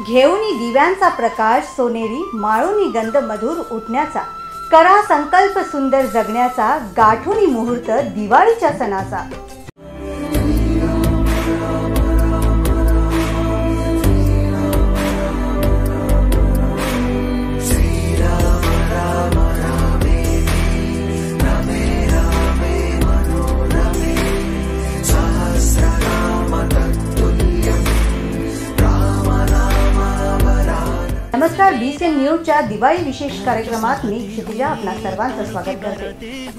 घेऊनी दिव्यांचा प्रकाश सोनेरी, माळूनी गंध मधुर उठण्याचा, करा संकल्प सुंदर जगण्याचा, गाठूनी मुहूर्त दिवाळीच्या सणाचा। नमस्कार, BCN न्यूजच्या दिवाळी विशेष कार्यक्रमात मी क्षितिजा आपल्या सर्वांचं स्वागत करते।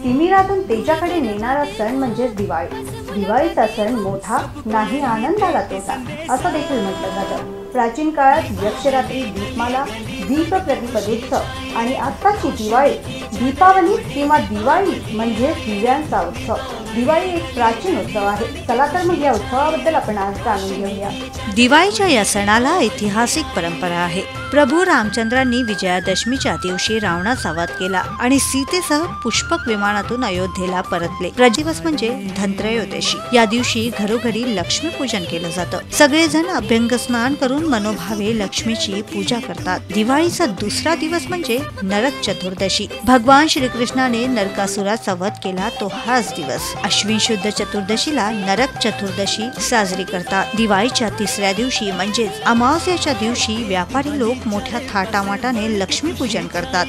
तिमिरातून तेजाकडे नेणारा सण म्हणजे दिवाळी। दिवाळीचा सण मोठा नाही, आनंदाला तोटा असं देखील म्हटलं जातं। प्राचीन काळात यक्षरात्री, दीपमाला, दीप प्रतिपदोत्सव आणि आत्ताची दिवाळी दीपावली किंवा दिवाळी म्हणजे दिव्यांचा उत्सव। दिवाळी एक प्राचीन उत्सव आहे। चला तर मग या उत्सवाबद्दल आपण आज जाणून घेऊया। दिवाळीच्या या सणाला ऐतिहासिक परंपरा आहे। प्रभू रामचंद्रांनी विजयादशमीच्या दिवशी रावणाचा वध केला आणि सीतेसह पुष्पक विमानातून अयोध्येला परतले। दिवस म्हणजे धनत्रयोदशी। या दिवशी घरोघरी लक्ष्मीपूजन केलं जातं। सगळेजण अभ्यंग स्नान करून मनोभावे लक्ष्मीची पूजा करतात। दिवाळीचा दुसरा दिवस म्हणजे नरक चतुर्दशी। भगवान श्रीकृष्णाने नरकासुराचा वध केला तो हाच दिवस। अश्विन शुद्ध चतुर्दशीला नरक चतुर्दशी साजरी करतात। दिवाळीच्या तिसऱ्या दिवशी म्हणजेच अमावास्येच्या दिवशी व्यापारी लोक मोठ्या थाटामाटाने लक्ष्मीपूजन करतात।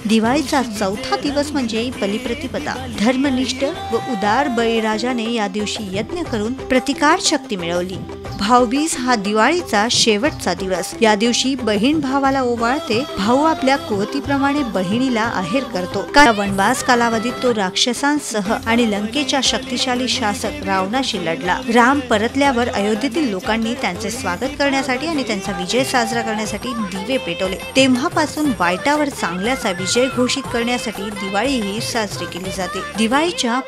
दिवाळीचा चौथा दिवस म्हणजे बलिप्रतिपदा। धर्मनिष्ठ व उदार बळीराजाने या दिवशी यज्ञ करून प्रतिकार शक्ती मिळवली। भाऊबीज हा दिवाळीचा शेवटचा दिवस। या दिवशी बहीण भावाला ओवाळते। भाऊ आपल्या कुवतीप्रमाणे बहिणीला आहेर करतो। वनवास कालावधीत तो राक्षसांसह आणि लंकेच्या शक्तिशाली शासक रावणाशी लढला। राम परतल्यावर अयोध्येतील लोकांनी त्यांचे स्वागत करण्यासाठी आणि त्यांचा विजय साजरा करण्यासाठी दिवे पेटवले। तेव्हापासून वाईटावर चांगल्याचा विजय घोषित करण्यासाठी दिवाळी ही साजरी केली जाते। दिवाळीच्या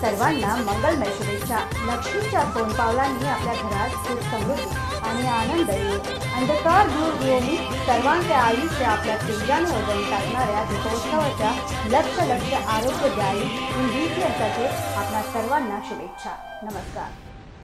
सर्वांना मंगलमय शुभेच्छा। लक्ष्मीच्या सोनपावलांनी आपल्या घरात सुख समृद्धी आणि आनंद येईल। अंधकार दूर होऊन सर्वांचे आयुष्य आपल्या तेजाने उजळून टाकणाऱ्या दीपोत्सवाच्या लक्ष आरोग्य द्यावी ही आपल्या सर्वांना शुभेच्छा। नमस्कार।